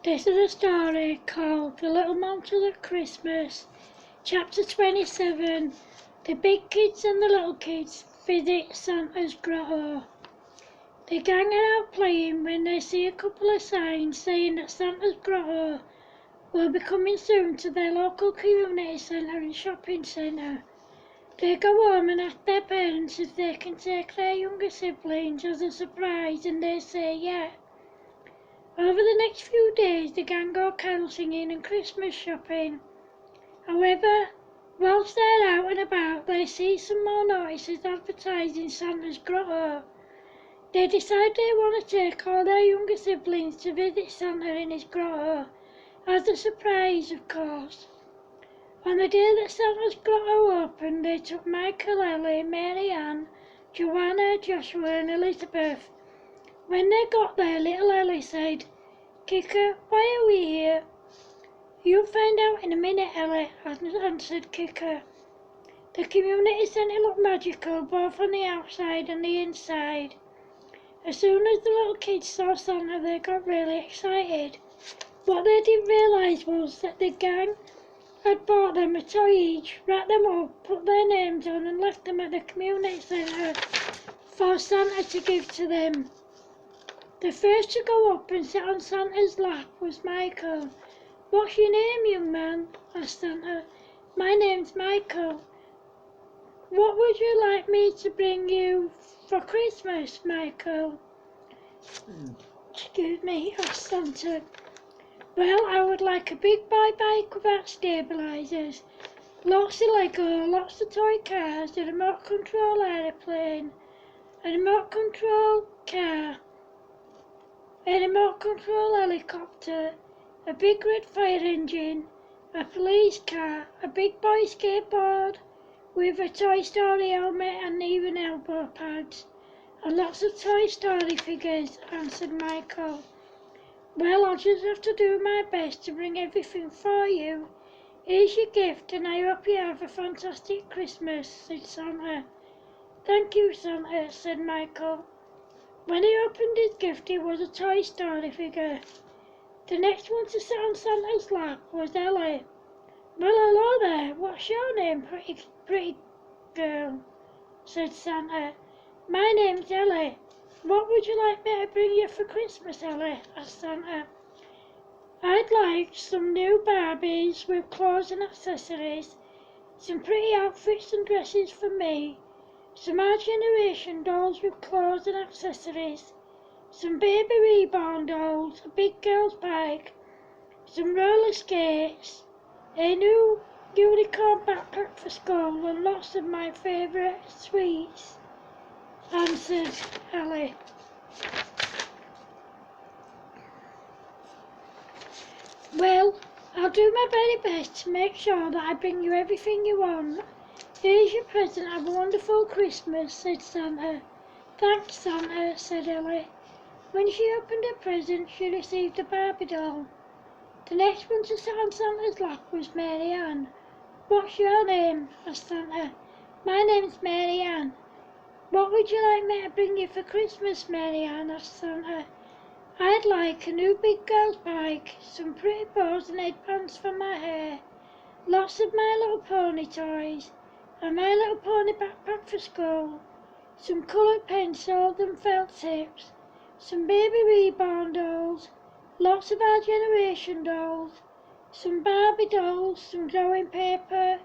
This is a story called The Little Monsters at Christmas, Chapter 27. The big kids and the little kids visit Santa's grotto. The gang are out playing when they see a couple of signs saying that Santa's grotto will be coming soon to their local community centre and shopping centre. They go home and ask their parents if they can take their younger siblings as a surprise, and they say yeah. Over the next few days the gang go carol singing and Christmas shopping. However, whilst they're out and about they see some more notices advertising Santa's grotto. They decide they want to take all their younger siblings to visit Santa in his grotto, as a surprise of course. On the day that Santa's grotto opened they took Michael, Ellie, Mary Ann, Joanna, Joshua and Elizabeth. When they got there, little Ellie said, "Kicker, why are we here?" "You'll find out in a minute, Ellie," answered Kicker. The community centre looked magical both on the outside and the inside. As soon as the little kids saw Santa they got really excited. What they didn't realise was that the gang had bought them a toy each, wrapped them up, put their names on and left them at the community centre for Santa to give to them. The first to go up and sit on Santa's lap was Michael. "What's your name, young man?" asked Santa. "My name's Michael." "What would you like me to bring you for Christmas, Michael?" "Excuse me," asked Santa. "Well, I would like a big boy bike without stabilisers, lots of Lego, lots of toy cars, a remote control aeroplane, a remote control car, a remote control helicopter, a big red fire engine, a police car, a big boy skateboard with a Toy Story helmet and even elbow pads, and lots of Toy Story figures," answered Michael. "Well, I'll just have to do my best to bring everything for you. Here's your gift and I hope you have a fantastic Christmas," said Santa. "Thank you, Santa," said Michael. When he opened his gift it was a Toy Story figure. The next one to sit on Santa's lap was Ellie. "Well, hello there, what's your name, pretty girl?" said Santa. "My name's Ellie. What would you like me to bring you for Christmas, Ellie?" asked Santa. "I'd like some new Barbies with clothes and accessories, some pretty outfits and dresses for me, some Our Generation dolls with clothes and accessories, some baby reborn dolls, a big girl's bike, some roller skates, a new unicorn backpack for school and lots of my favourite sweets," answered Ellie. "Well, I'll do my very best to make sure that I bring you everything you want. Here's your present, have a wonderful Christmas," said Santa. "Thanks, Santa," said Ellie. When she opened her present she received a Barbie doll. The next one to sit on Santa's lap was Mary Ann. "What's your name?" asked Santa. "My name's Mary Ann." "What would you like me to bring you for Christmas, Mary Ann?" asked Santa. "I'd like a new big girl's bike, some pretty bows and headbands for my hair, lots of My Little Pony toys, a My Little Pony backpack for school, some coloured pencils and felt tips, some baby reborn dolls, lots of Our Generation dolls, some Barbie dolls, some drawing paper,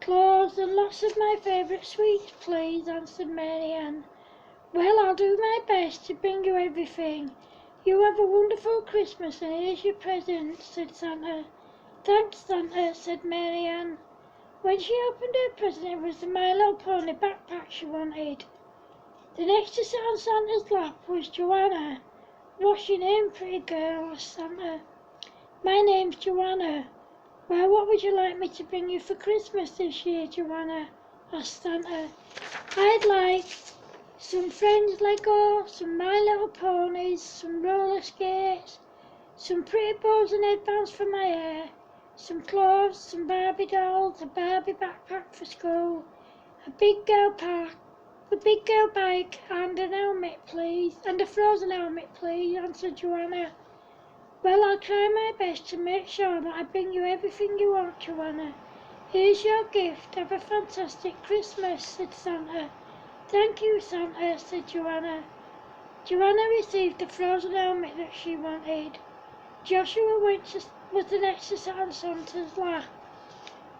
clothes and lots of my favourite sweets, please," answered Mary Ann. "Well, I'll do my best to bring you everything. You have a wonderful Christmas and here's your present," said Santa. "Thanks, Santa," said Mary Ann. When she opened her present it was the My Little Pony backpack she wanted. The next to sit on Santa's lap was Joanna. "What's your name, pretty girl?" asked Santa. "My name's Joanna." "Well, what would you like me to bring you for Christmas this year, Joanna?" asked Santa. "I'd like some Friends Lego, some My Little Ponies, some roller skates, some pretty bows and headbands for my hair, some clothes, some Barbie dolls, a Barbie backpack for school, a big girl bike and an helmet, please, and a frozen helmet, please," answered Joanna. Well, I'll try my best to make sure that I bring you everything you want, Joanna. Here's your gift. Have a fantastic Christmas, said Santa. Thank you, Santa, said Joanna. Joanna received the frozen helmet that she wanted. Joshua was the next to sit on Santa's lap.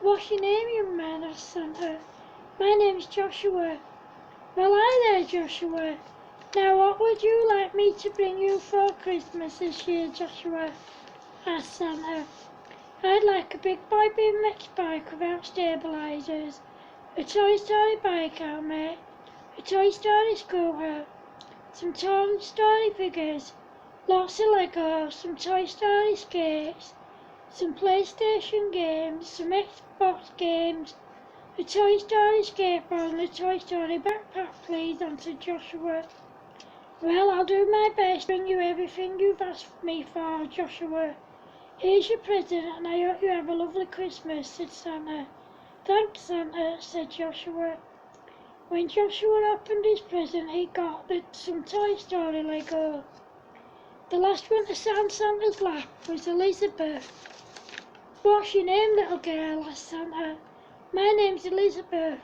What's your name, young man? Asked Santa. My name's Joshua. Well, hi there, Joshua. Now, what would you like me to bring you for Christmas this year, Joshua? Asked Santa. I'd like a big boy BMX bike without stabilizers, a Toy Story bike helmet, a Toy Story scooter, some Toy Story figures, lots of Lego, some Toy Story skates, some PlayStation games, some Xbox games, a Toy Story skateboard and a Toy Story backpack, please, answered Joshua. Well, I'll do my best to bring you everything you've asked me for, Joshua. Here's your present, and I hope you have a lovely Christmas, said Santa. Thanks, Santa, said Joshua. When Joshua opened his present, he got some Toy Story Lego. The last one to sit on Santa's lap was Elizabeth. What's your name, little girl? Asked Santa. My name's Elizabeth.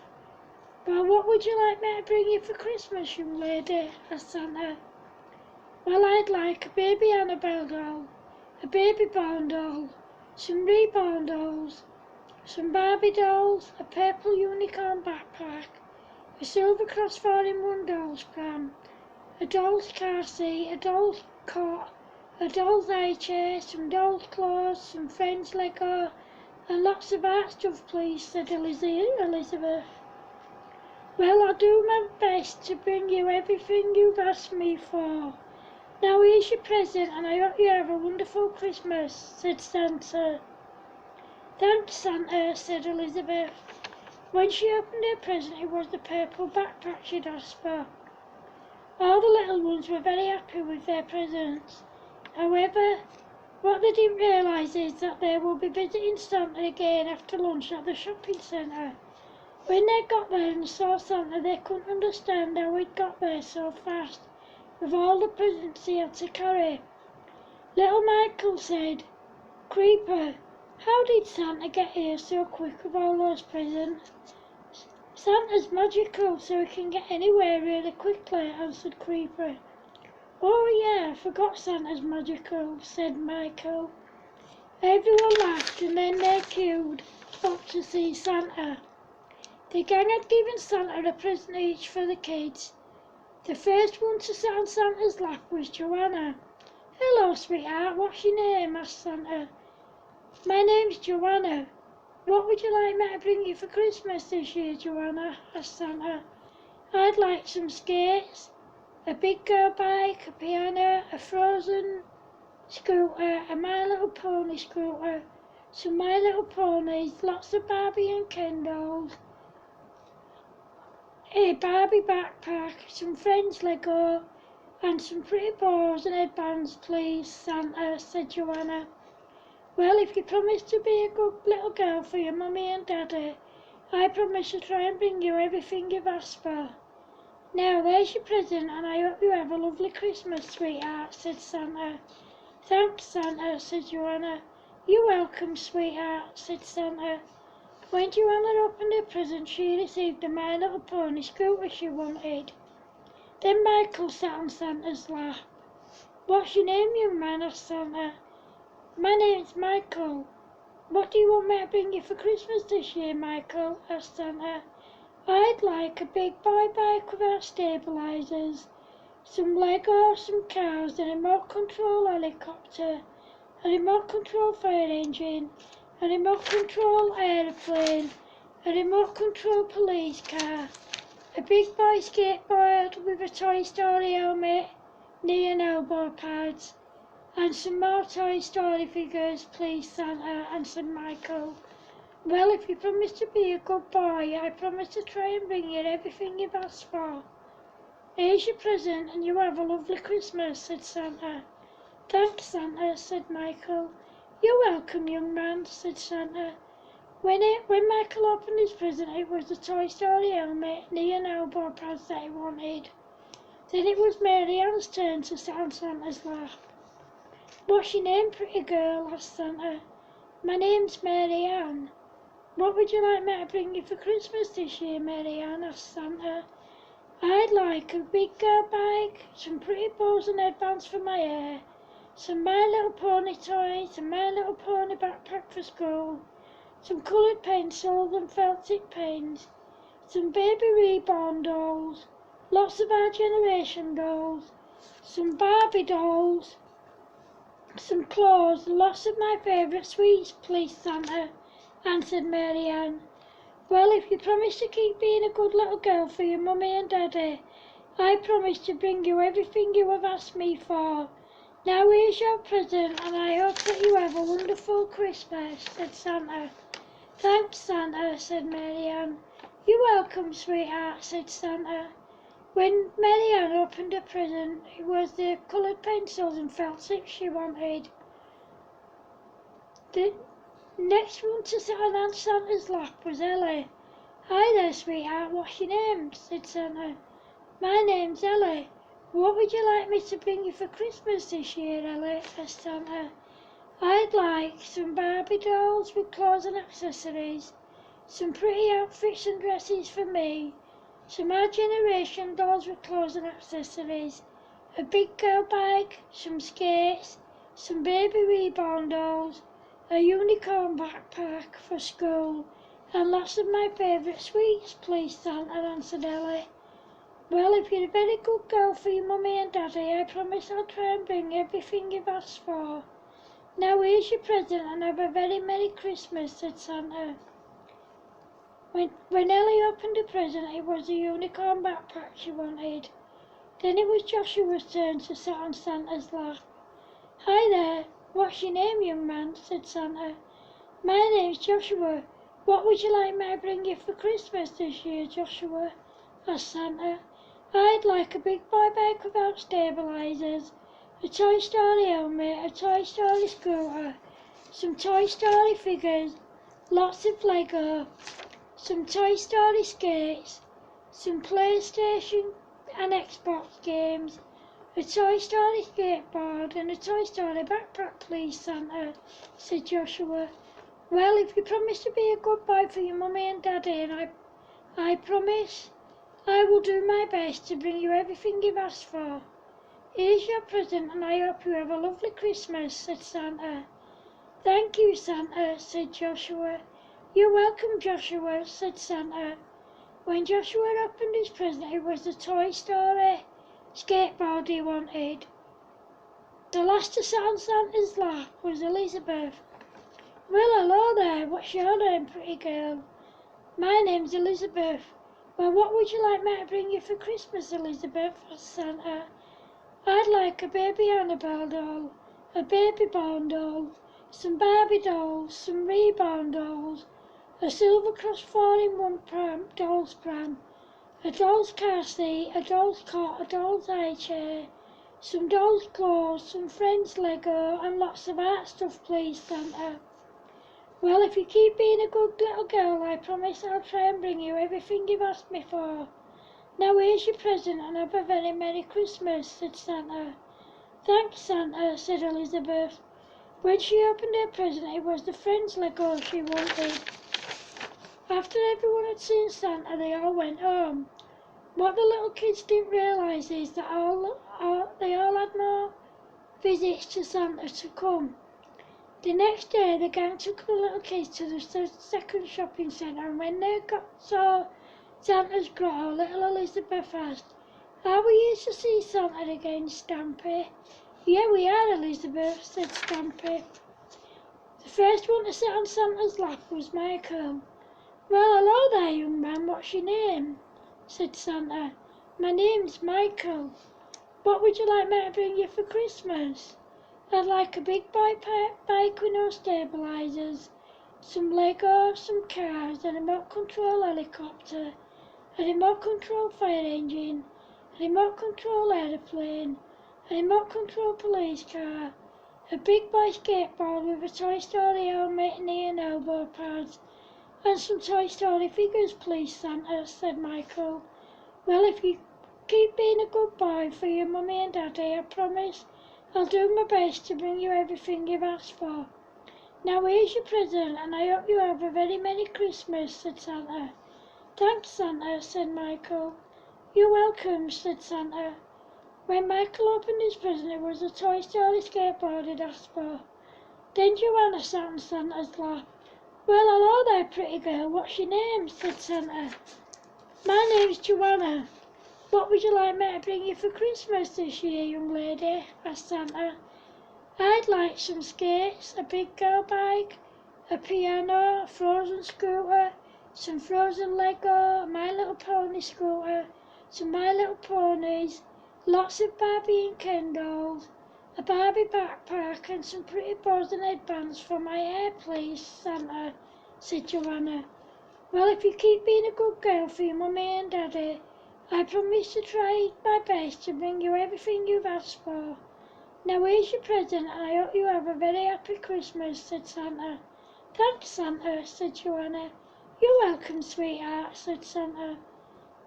Well, what would you like me to bring you for Christmas, young lady? Asked Santa. Well, I'd like a baby Annabelle doll, a baby Bond doll, some reborn dolls, some Barbie dolls, a purple unicorn backpack, a Silver Cross 4-in-1 dolls pram, a doll's car seat, a doll's cot, a doll's high chair, some doll's clothes, some friends Lego, and lots of art stuff, please, said Elizabeth. Well, I'll do my best to bring you everything you've asked me for. Now here's your present, and I hope you have a wonderful Christmas, said Santa. Thanks, Santa, said Elizabeth. When she opened her present, it was the purple backpack she'd asked for. All the little ones were very happy with their presents. However, what they didn't realise is that they will be visiting Santa again after lunch at the shopping centre. When they got there and saw Santa, they couldn't understand how he'd got there so fast, with all the presents he had to carry. Little Michael said, Creeper, how did Santa get here so quick with all those presents? Santa's magical, so he can get anywhere really quickly, answered Creeper. Oh yeah, I forgot Santa's magical, said Michael. Everyone laughed, and then they queued up to see Santa. The gang had given Santa a present each for the kids. The first one to sit on Santa's lap was Joanna. Hello, sweetheart, what's your name? Asked Santa. My name's Joanna. What would you like me to bring you for Christmas this year, Joanna? Asked Santa. I'd like some skates, a big girl bike, a piano, a Frozen scooter, a My Little Pony scooter, some My Little Ponies, lots of Barbie and Ken dolls, a Barbie backpack, some Friends Lego, and some pretty bows and headbands, please, Santa, said Joanna. Well, if you promise to be a good little girl for your mummy and daddy, I promise to try and bring you everything you've asked for. Now, there's your present, and I hope you have a lovely Christmas, sweetheart, said Santa. Thanks, Santa, said Joanna. You're welcome, sweetheart, said Santa. When Joanna opened her present, she received a My Little Pony scooter she wanted. Then Michael sat on Santa's lap. What's your name, young man? Asked Santa. My name's Michael. What do you want me to bring you for Christmas this year, Michael? Asked Santa. I'd like a big boy bike without stabilizers, some Lego, some cars, a remote control helicopter, a remote control fire engine, a remote control aeroplane, a remote control police car, a big boy skateboard with a Toy Story helmet, knee and elbow pads, and some more Toy Story figures, please, Santa, answered Michael. Well, if you promise to be a good boy, I promise to try and bring you everything you've asked for. Here's your present, and you have a lovely Christmas, said Santa. Thanks, Santa, said Michael. You're welcome, young man, said Santa. When Michael opened his present, it was the Toy Story helmet, knee and elbow pads that he wanted. Then it was Mary Ann's turn to sit on Santa's lap. What's your name, pretty girl? Asked Santa. My name's Mary Ann. What would you like me to bring you for Christmas this year, Mary Ann? Asked Santa. I'd like a big girl bag, some pretty bows and headbands for my hair, some My Little Pony toys, a My Little Pony backpack for school, some coloured pencils and felt tip pens, some baby reborn dolls, lots of our generation dolls, some Barbie dolls, some clothes, lots of my favourite sweets, please, Santa, answered Mary Ann. Well, if you promise to keep being a good little girl for your mummy and daddy, I promise to bring you everything you have asked me for. Now here's your present, and I hope that you have a wonderful Christmas, said Santa. Thanks, Santa, said Mary Ann. You're welcome, sweetheart, said Santa. When Mary Ann opened her present, it was the coloured pencils and felt tips she wanted. The next one to sit on Aunt Santa's lap was Ellie. Hi there, sweetheart, what's your name? Said Santa. My name's Ellie. What would you like me to bring you for Christmas this year, Ellie? Asked Santa. I'd like some Barbie dolls with clothes and accessories, some pretty outfits and dresses for me, some Our Generation dolls with clothes and accessories, a big girl bag, some skates, some baby reborn dolls, a unicorn backpack for school, and lots of my favourite sweets, please, Santa, answered Ellie. Well, if you're a very good girl for your mummy and daddy, I promise I'll try and bring everything you've asked for. Now here's your present, and have a very Merry Christmas, said Santa. When Ellie opened her present, it was a unicorn backpack she wanted. Then it was Joshua's turn to sit on Santa's lap. Hi there, what's your name, young man? Said Santa. My name's Joshua. What would you like me to bring you for Christmas this year, Joshua? Asked Santa. I'd like a big boy bike without stabilizers, a Toy Story helmet, a Toy Story scooter, some Toy Story figures, lots of Lego, some Toy Story skates, some PlayStation and Xbox games, a Toy Story skateboard and a Toy Story backpack, please, Santa, said Joshua. Well, if you promise to be a good boy for your mummy and daddy, and I promise I will do my best to bring you everything you've asked for. Here's your present, and I hope you have a lovely Christmas, said Santa. Thank you, Santa, said Joshua. You're welcome, Joshua, said Santa. When Joshua opened his present, it was the Toy Story skateboard he wanted. The last to sit on Santa's lap was Elizabeth. Well, hello there, what's your name, pretty girl? My name's Elizabeth. Well, what would you like me to bring you for Christmas, Elizabeth? Asked Santa. I'd like a baby Annabelle doll, a baby Bond doll, some Barbie dolls, some reborn dolls, a Silver Cross 4-in-1 doll's pram, a doll's car seat, a doll's cot, a doll's high chair, some doll's clothes, some friends Lego, and lots of art stuff, please, Santa. Well, if you keep being a good little girl, I promise I'll try and bring you everything you've asked me for. Now here's your present, and have a very Merry Christmas, said Santa. Thanks, Santa, said Elizabeth. When she opened her present, it was the Friends Lego she wanted. After everyone had seen Santa, they all went home. What the little kids didn't realise is that they all had more visits to Santa to come. The next day, the gang took the little kids to the second shopping centre, and when they saw Santa's grotto, little Elizabeth asked, Are we here to see Santa again, Stampy? Yeah, we are, Elizabeth, said Stampy. The first one to sit on Santa's lap was Michael. Well, hello there, young man, what's your name? Said Santa. My name's Michael. What would you like me to bring you for Christmas? I'd like a big boy bike with no stabilizers, some Lego, some cars, a remote control helicopter, a remote control fire engine, a remote control aeroplane, a remote control police car, a big boy skateboard with a Toy Story helmet, knee and elbow pads, and some Toy Story figures, please, Santa, said Michael. Well, if you keep being a good boy for your mummy and daddy, I promise I'll do my best to bring you everything you've asked for. Now here's your present, and I hope you have a very Merry Christmas, said Santa. Thanks, Santa, said Michael. You're welcome, said Santa. When Michael opened his present, it was a Toy Story skateboard he'd asked for. Then Joanna sat on Santa's lap. Well, hello there, pretty girl. What's your name? Said Santa. My name's Joanna. What would you like me to bring you for Christmas this year, young lady? Asked Santa. I'd like some skates, a big girl bike, a piano, a frozen scooter, some frozen Lego, a My Little Pony scooter, some My Little Ponies, lots of Barbie and Ken dolls, a Barbie backpack and some pretty bows and headbands for my hair, please, Santa, said Joanna. Well, if you keep being a good girl for your mummy and daddy, I promise to try my best to bring you everything you've asked for. Now here's your present, and I hope you have a very happy Christmas, said Santa. Thanks, Santa, said Joanna. You're welcome, sweetheart, said Santa.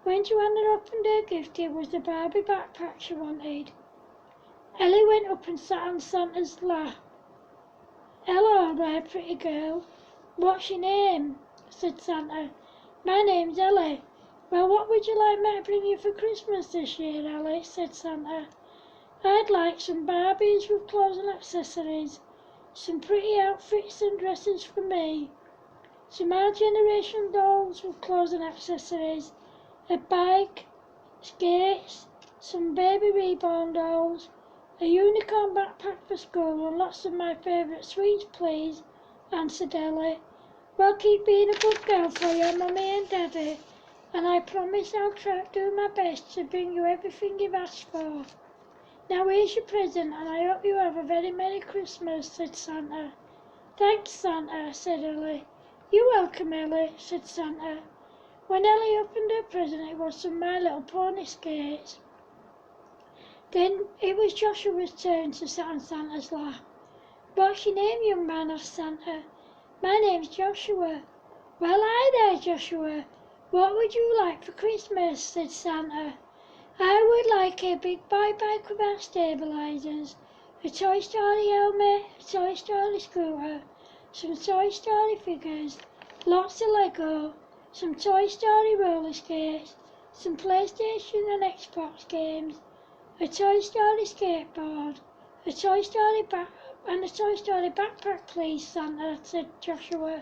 When Joanna opened her gift, it was the Barbie backpack she wanted. Ellie went up and sat on Santa's lap. Hello there, pretty girl. What's your name? Said Santa. My name's Ellie. Well, what would you like me to bring you for Christmas this year, Ellie? Said Santa. I'd like some Barbies with clothes and accessories, some pretty outfits and dresses for me, some Our Generation dolls with clothes and accessories, a bike, skates, some baby reborn dolls, a unicorn backpack for school, and lots of my favourite sweets, please, answered Ellie. Well, keep being a good girl for your mummy and daddy, and I promise I'll try to do my best to bring you everything you've asked for. Now here's your present, and I hope you have a very Merry Christmas, said Santa. Thanks, Santa, said Ellie. You're welcome, Ellie, said Santa. When Ellie opened her present, it was some My Little Pony skates. Then it was Joshua's turn to sit on Santa's lap. What's your name, young man? Asked Santa. My name's Joshua. Well, hi there, Joshua. What would you like for Christmas? Said Santa. I would like a big boy bike without stabilizers, a Toy Story helmet, a Toy Story scooter, some Toy Story figures, lots of Lego, some Toy Story roller skates, some PlayStation and Xbox games, a Toy Story skateboard, a Toy Story and a Toy Story backpack, please, Santa, said Joshua.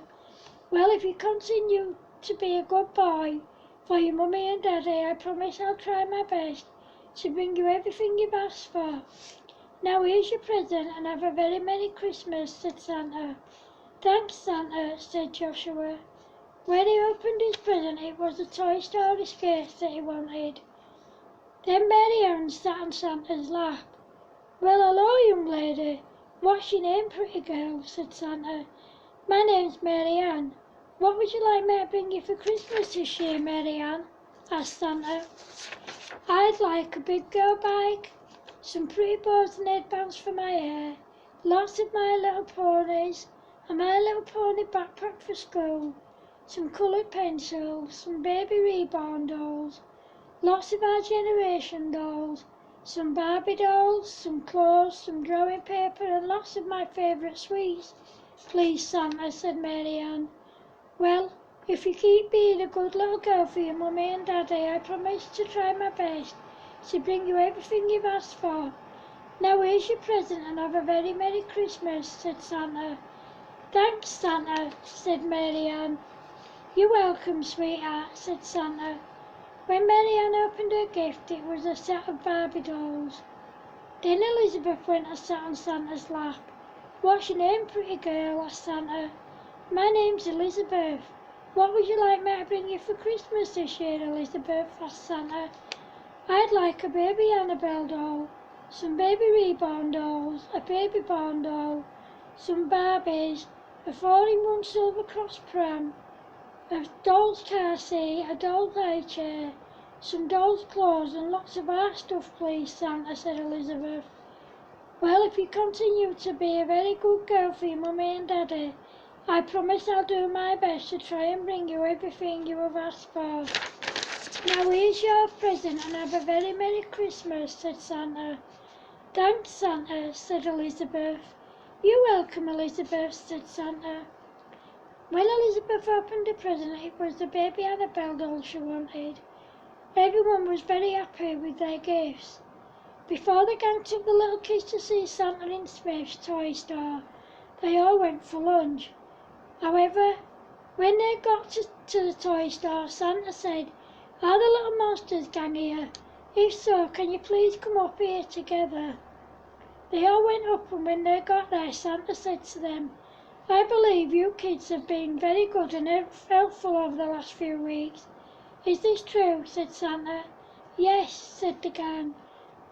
Well, if you continue to be a good boy for your mummy and daddy, I promise I'll try my best to bring you everything you've asked for. Now here's your present, and have a very Merry Christmas, said Santa. Thanks, Santa, said Joshua. When he opened his present, it was the Toy Story skates that he wanted. Then Mary Ann sat on Santa's lap. Well, hello, young lady. What's your name, pretty girl? Said Santa. My name's Mary Ann. What would you like me to bring you for Christmas this year, Mary Ann? Asked Santa. I'd like a big girl bike, some pretty bows and headbands for my hair, lots of My Little Ponies, a My Little Pony backpack for school, some coloured pencils, some baby reborn dolls, lots of Our Generation dolls, some Barbie dolls, some clothes, some drawing paper, and lots of my favourite sweets. Please, Santa, said Mary Ann. Well, if you keep being a good little girl for your mummy and daddy, I promise to try my best to bring you everything you've asked for. Now here's your present, and have a very Merry Christmas, said Santa. Thanks, Santa, said Mary Ann. You're welcome, sweetheart, said Santa. When Mary Ann opened her gift, it was a set of Barbie dolls. Then Elizabeth went and sat on Santa's lap. What's your name, pretty girl? Asked Santa. My name's Elizabeth. What would you like me to bring you for Christmas this year, Elizabeth? Asked Santa. I'd like a baby Annabelle doll, some baby reborn dolls, a baby born doll, some Barbies, a 4-in-1 Silver Cross pram, a doll's car seat, a doll's high chair, some doll's clothes, and lots of art stuff, please, Santa, said Elizabeth. Well, if you continue to be a very good girl for your mummy and daddy, I promise I'll do my best to try and bring you everything you have asked for. Now here's your present, and have a very Merry Christmas, said Santa. Thanks, Santa, said Elizabeth. You're welcome, Elizabeth, said Santa. When Elizabeth opened the present, it was the baby Annabelle doll she wanted. Everyone was very happy with their gifts. Before the gang took the little kids to see Santa in Smith's toy store, they all went for lunch. However, when they got to the toy store, Santa said, "Are the little monsters gang here? If so, can you please come up here together?" They all went up, and when they got there, Santa said to them, "I believe you kids have been very good and helpful over the last few weeks. Is this true?" said Santa. "Yes," said the gang.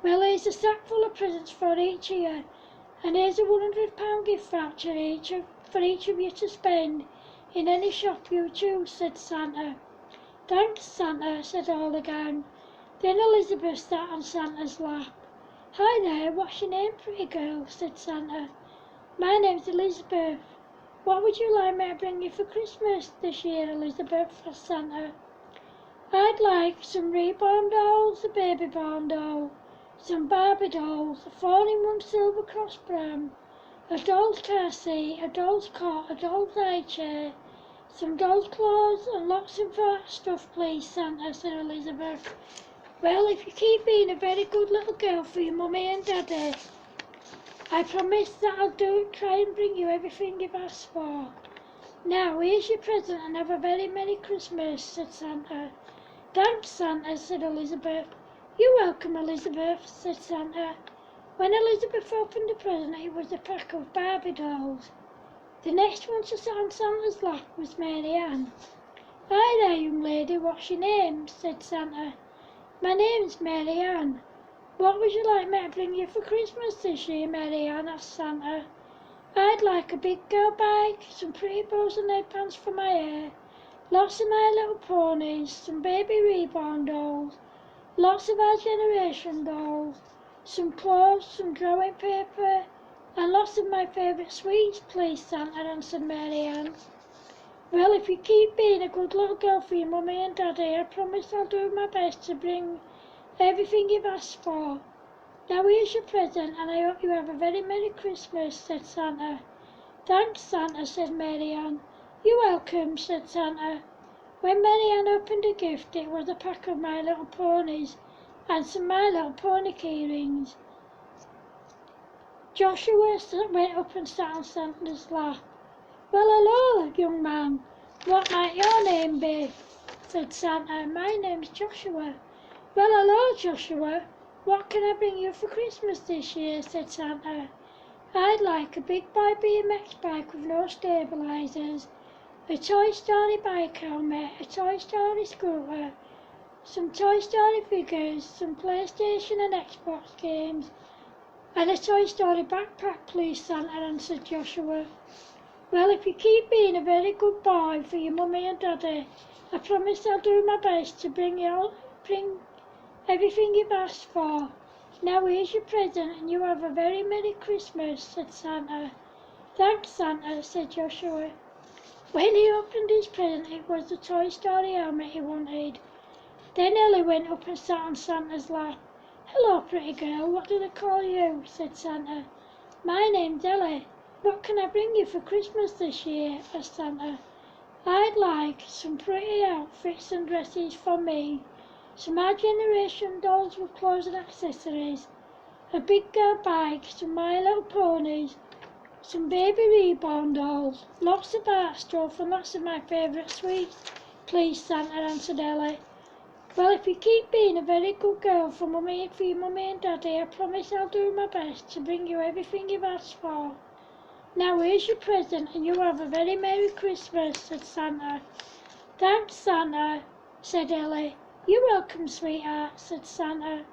"Well, here's a sack full of presents for each of you, and here's a £100 gift voucher for each of you to spend in any shop you choose," said Santa. "Thanks, Santa," said all the gang. Then Elizabeth sat on Santa's lap. "Hi there, what's your name, pretty girl?" said Santa. "My name's Elizabeth. What would you like me to bring you for Christmas this year, Elizabeth?" asked Santa. "I'd like some reborn dolls, a baby born doll, some Barbie dolls, a 4-in-1 silver cross pram, a doll's car seat, a doll's cot, a doll's high chair, some doll's clothes, and lots of that stuff, please, Santa," said Elizabeth. "Well, if you keep being a very good little girl for your mummy and daddy, I promise that I'll try and bring you everything you've asked for. Now, here's your present and have a very Merry Christmas," said Santa. "Thanks, Santa," said Elizabeth. "You're welcome, Elizabeth," said Santa. When Elizabeth opened the present, it was a pack of Barbie dolls. The next one to sit on Santa's lap was Mary Ann. "Hi there, young lady, what's your name?" said Santa. "My name's Mary Ann. What would you like me to bring you for Christmas this year, Mary Ann?" asked Santa. "I'd like a big girl bike, some pretty bows and headbands for my hair, lots of My Little Ponies, some baby reborn dolls, lots of Our Generation dolls, some clothes, some drawing paper, and lots of my favourite sweets, please, Santa," answered Mary Ann. "Well, if you keep being a good little girl for your mummy and daddy, I promise I'll do my best to bring everything you've asked for. Now here's your present, and I hope you have a very Merry Christmas," said Santa. "Thanks, Santa," said Mary Ann. "You're welcome," said Santa. When Mary Ann opened the gift, it was a pack of My Little Ponies and some My Little Pony key rings. Joshua went up and sat on Santa's lap. "Well, hello, young man. What might your name be?" said Santa. "My name's Joshua." "Well, hello, Joshua. What can I bring you for Christmas this year?" said Santa. "I'd like a big boy BMX bike with no stabilizers, a Toy Story bike helmet, a Toy Story scooter, some Toy Story figures, some PlayStation and Xbox games, and a Toy Story backpack, please, Santa," answered Joshua. "Well, if you keep being a very good boy for your mummy and daddy, I promise I'll do my best to bring everything you've asked for. Now here's your present, and you have a very Merry Christmas," said Santa. "Thanks, Santa," said Joshua. When he opened his present, it was the Toy Story helmet he wanted. Then Ellie went up and sat on Santa's lap. "Hello, pretty girl, what do they call you?" said Santa. "My name's Ellie. What can I bring you for Christmas this year?" asked Santa. "I'd like some pretty outfits and dresses for me, some Our Generation dolls with clothes and accessories, a big girl bike, some My Little Ponies, some baby reborn dolls, lots of art stuff, and lots of my favourite sweets, please, Santa," answered Ellie. "Well, if you keep being a very good girl for your mummy and daddy, I promise I'll do my best to bring you everything you've asked for. Now here's your present, and you have a very Merry Christmas," said Santa. "Thanks, Santa," said Ellie. "You're welcome, sweetheart," said Santa.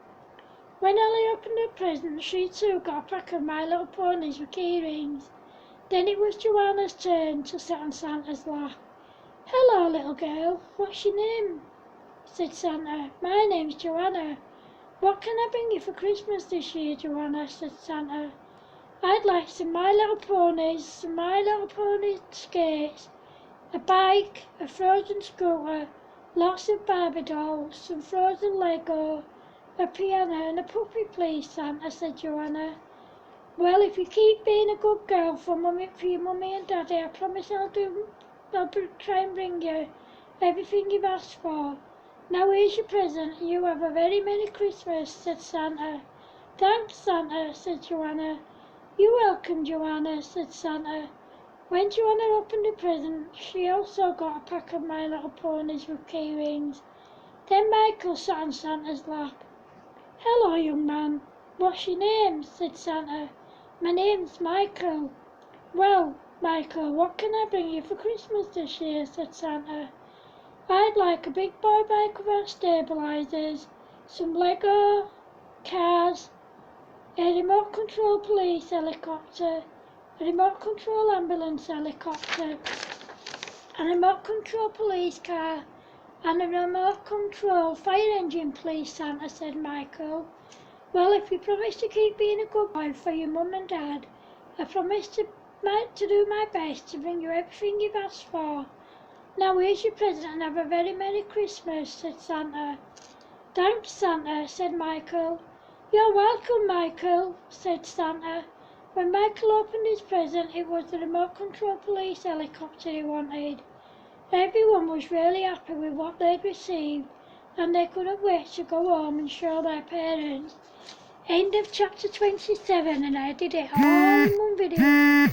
When Ellie opened her present, she too got a pack of My Little Ponies with key rings. Then it was Joanna's turn to sit on Santa's lap. "Hello, little girl. What's your name?" said Santa. "My name's Joanna. What can I bring you for Christmas this year, Joanna?" said Santa. "I'd like some My Little Ponies, some My Little Pony skates, a bike, a Frozen scooter, lots of Barbie dolls, some Frozen Lego, a piano and a puppy, please, Santa, said Joanna. Well, if you keep being a good girl for your mummy and daddy, I promise I'll try and bring you everything you've asked for. Now here's your present. You have a very Merry Christmas, said Santa. Thanks, Santa, said Joanna. You're welcome, Joanna, said Santa. When Joanna opened the present, she also got a pack of My Little Ponies with key rings. Then Michael sat on Santa's lap. Hello, young man. What's your name? Said Santa. My name's Michael. Well, Michael, what can I bring you for Christmas this year? Said Santa. I'd like a big boy bike without stabilizers, some Lego cars, a remote control police helicopter, a remote control ambulance helicopter, a remote control police car, and a remote control fire engine, please, Santa, said Michael. Well, if you promise to keep being a good boy for your mum and dad, I promise to do my best to bring you everything you've asked for. Now here's your present and have a very Merry Christmas, said Santa. Thanks, Santa, said Michael. You're welcome, Michael, said Santa. When Michael opened his present, it was the remote control police helicopter he wanted. Everyone was really happy with what they'd received, and they couldn't wait to go home and show their parents. End of chapter 27, and I did it all in one video.